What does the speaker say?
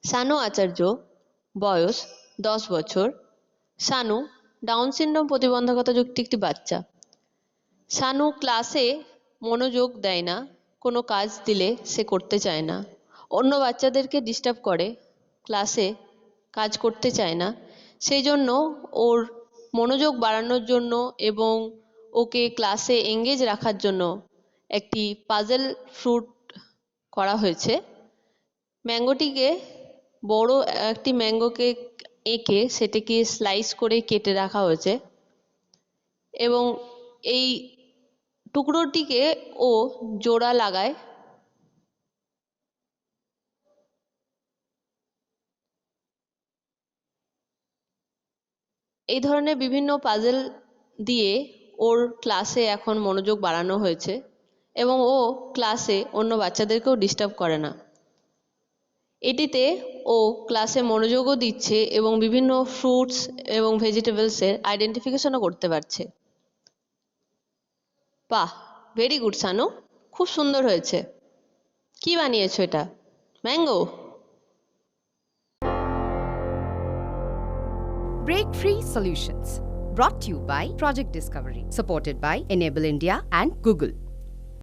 শানু আচার্য, বয়স 10 বছর। Sanu down syndrome প্রতিবন্ধকতাযুক্ত একটি বাচ্চা। শানু ক্লাসে মনোযোগ দেয় না, কোনো কাজ দিলে সে করতে চায় না, অন্য বাচ্চাদেরকে ডিস্টার্ব করে, ক্লাসে কাজ করতে চায় না। সেই জন্য ওর মনোযোগ বাড়ানোর জন্য এবং ওকে ক্লাসে এঙ্গেজ রাখার জন্য একটি পাজল ফ্রুট করা হয়েছে। ম্যাঙ্গোটিকে বড় একটি ম্যাঙ্গোকে এঁকে সেটাকে স্লাইস করে কেটে রাখা হয়েছে এবং এই টুকরোটিকে ও জোড়া লাগায়। এই ধরনের বিভিন্ন পাজল দিয়ে ওর ক্লাসে এখন মনোযোগ বাড়ানো হয়েছে এবং ও ক্লাসে অন্য বাচ্চাদেরকেও ডিস্টার্ব করে না। এটিতে ও ক্লাসে মনোযোগও দিচ্ছে এবং বিভিন্ন ফ্রুটস এবং ভেজিটেবলসের আইডেন্টিফিকেশনও করতে পারছে। বাহ, ভেরি গুড শানু, খুব সুন্দর হয়েছে। কি বানিয়েছো এটা? Mango? Break Free Solutions, brought to you by Project Discovery, supported by Enable India and Google.